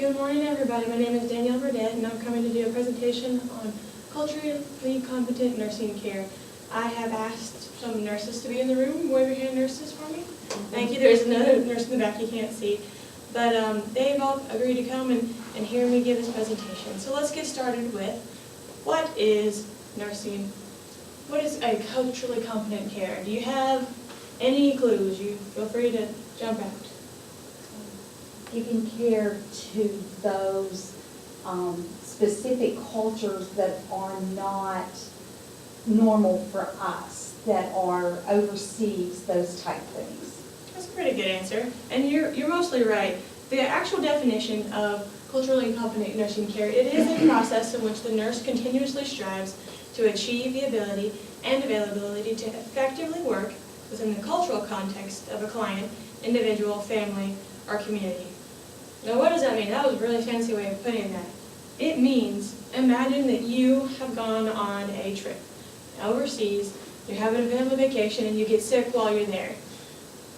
Good morning, everybody. My name is Danielle Burdette, and I'm coming to do a presentation on culturally competent nursing care. I have asked some nurses to be in the room. Wave your hand, nurses, for me. Thank you. There's another nurse in the back you can't see. But they've all agreed to come and hear me give this presentation. So let's get started with, what is nursing? What is a culturally competent care? Do you have any clues? You feel free to jump out. Giving care to those specific cultures that are not normal for us, that are overseas, those type things. That's a pretty good answer, and you're mostly right. The actual definition of culturally competent nursing care, it is a process in which the nurse continuously strives to achieve the ability and availability to effectively work within the cultural context of a client, individual, family, or community. Now, what does that mean? That was a really fancy way of putting that. It means, imagine that you have gone on a trip overseas, you're having a family vacation, and you get sick while you're there.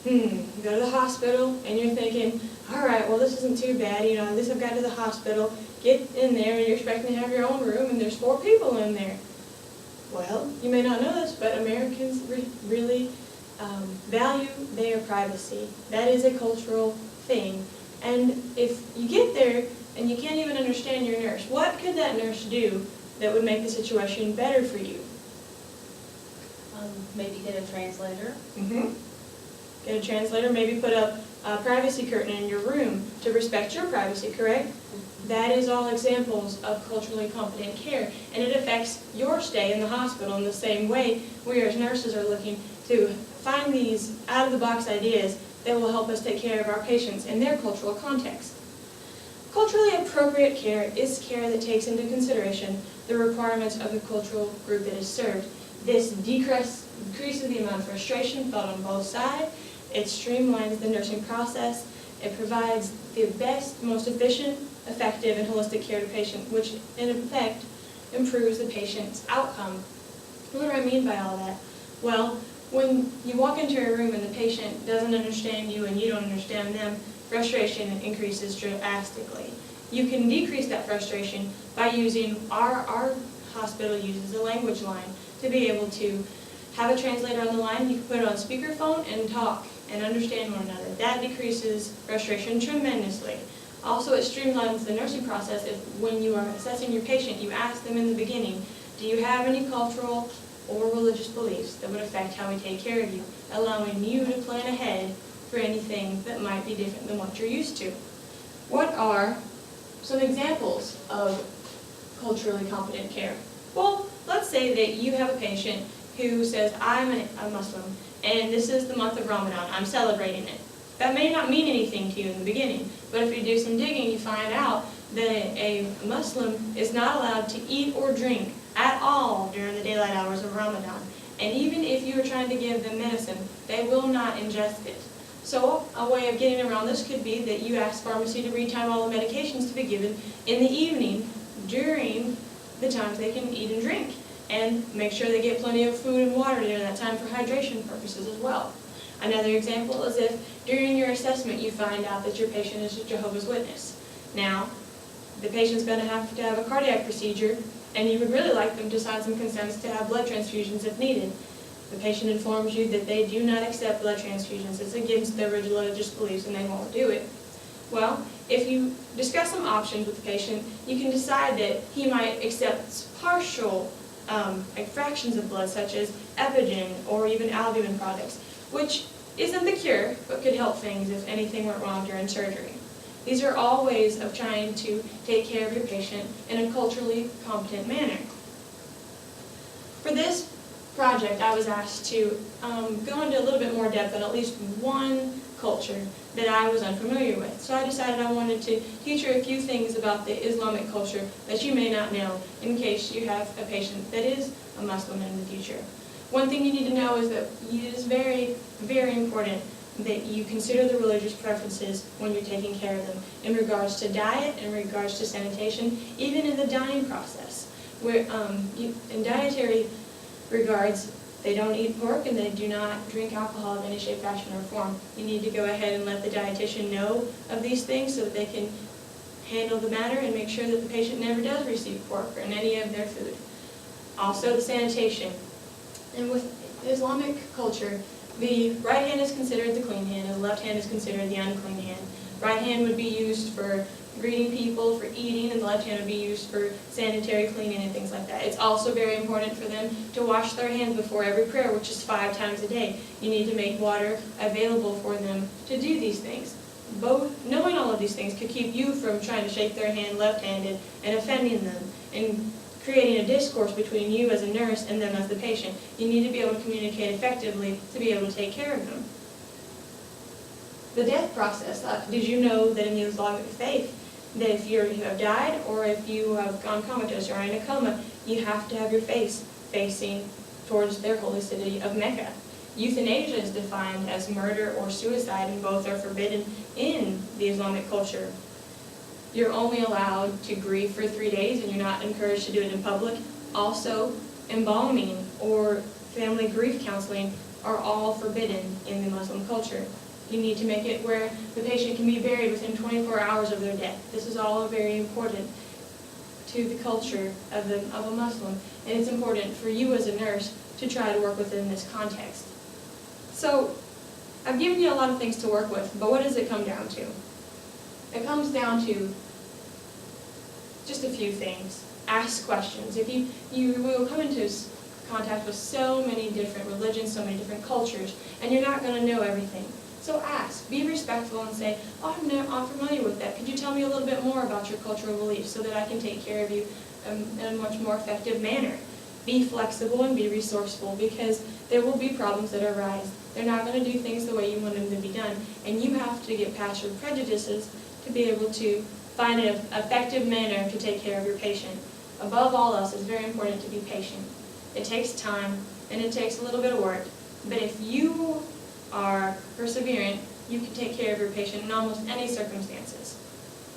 You go to the hospital, and you're thinking, all right, well, this isn't too bad, you know, at least I've got to the hospital, get in there, and you're expecting to have your own room, and there's 4 people in there. Well, you may not know this, but Americans really value their privacy. That is a cultural thing. And if you get there and you can't even understand your nurse, what could that nurse do that would make the situation better for you? Maybe get a translator. Get a translator, maybe put up a privacy curtain in your room to respect your privacy, correct? That is all examples of culturally competent care, and it affects your stay in the hospital in the same way. We as nurses are looking to find these out-of-the-box ideas that will help us take care of our patients in their cultural context. Culturally appropriate care is care that takes into consideration the requirements of the cultural group that is served. This decreases the amount of frustration felt on both sides. It streamlines the nursing process. It provides the best, most efficient, effective, and holistic care to patients, which in effect improves the patient's outcome. What do I mean by all that? Well, when you walk into a room and the patient doesn't understand you and you don't understand them, frustration increases drastically. You can decrease that frustration by using, our hospital uses a language line to be able to have a translator on the line. You can put it on speakerphone and talk and understand one another. That decreases frustration tremendously. Also, it streamlines the nursing process. If when you are assessing your patient, you ask them in the beginning, do you have any cultural or religious beliefs that would affect how we take care of you, allowing you to plan ahead for anything that might be different than what you're used to. What are some examples of culturally competent care? Well, let's say that you have a patient who says, I'm a Muslim, and this is the month of Ramadan, I'm celebrating it. That may not mean anything to you in the beginning, but if you do some digging, you find out that a Muslim is not allowed to eat or drink at all during the daylight hours of Ramadan. And even if you are trying to give them medicine, they will not ingest it. So a way of getting around this could be that you ask pharmacy to retime all the medications to be given in the evening during the times they can eat and drink. And make sure they get plenty of food and water during that time for hydration purposes as well. Another example is if during your assessment you find out that your patient is a Jehovah's Witness. Now, the patient's going to have a cardiac procedure, and you would really like them to sign some consents to have blood transfusions if needed. The patient informs you that they do not accept blood transfusions. It's against their religious beliefs and they won't do it. Well, if you discuss some options with the patient, you can decide that he might accept partial fractions of blood, such as epigen or even albumin products, which isn't the cure, but could help things if anything went wrong during surgery. These are all ways of trying to take care of your patient in a culturally competent manner. For this project, I was asked to go into a little bit more depth on at least one culture that I was unfamiliar with. So I decided I wanted to teach you a few things about the Islamic culture that you may not know in case you have a patient that is a Muslim in the future. One thing you need to know is that it is very, very important that you consider the religious preferences when you're taking care of them in regards to diet, in regards to sanitation, even in the dying process. Where in dietary regards, they don't eat pork and they do not drink alcohol in any shape, fashion, or form. You need to go ahead and let the dietitian know of these things so that they can handle the matter and make sure that the patient never does receive pork in any of their food. Also, the sanitation. And with Islamic culture, the right hand is considered the clean hand and the left hand is considered the unclean hand. Right hand would be used for greeting people, for eating, and the left hand would be used for sanitary cleaning and things like that. It's also very important for them to wash their hands before every prayer, which is 5 times a day. You need to make water available for them to do these things. Knowing all of these things could keep you from trying to shake their hand left-handed and offending them and creating a discourse between you as a nurse and them as the patient. You need to be able to communicate effectively to be able to take care of them. The death process. Did you know that in the Islamic faith, that if you have died or if you have gone comatose or are in a coma, you have to have your face facing towards their holy city of Mecca. Euthanasia is defined as murder or suicide, and both are forbidden in the Islamic culture. You're only allowed to grieve for 3 days, and you're not encouraged to do it in public. Also, embalming or family grief counseling are all forbidden in the Muslim culture. You need to make it where the patient can be buried within 24 hours of their death. This is all very important to the culture of a Muslim, and it's important for you as a nurse to try to work within this context. So, I've given you a lot of things to work with, but what does it come down to? It comes down to just a few things. Ask questions. If you will come into contact with so many different religions, so many different cultures, and you're not going to know everything. So ask, be respectful and say, oh, I'm not familiar with that. Could you tell me a little bit more about your cultural beliefs so that I can take care of you in a much more effective manner? Be flexible and be resourceful, because there will be problems that arise. They're not going to do things the way you want them to be done, and you have to get past your prejudices to be able to find an effective manner to take care of your patient. Above all else, it's very important to be patient. It takes time and it takes a little bit of work, but if you are perseverant, you can take care of your patient in almost any circumstances.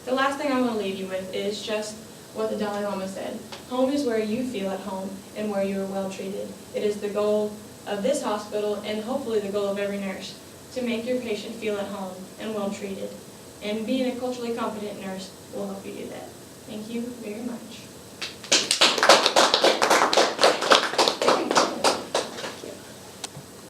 The last thing I want to leave you with is just what the Dalai Lama said. Home is where you feel at home and where you are well treated. It is the goal of this hospital, and hopefully the goal of every nurse, to make your patient feel at home and well treated. And being a culturally competent nurse will help you do that. Thank you very much.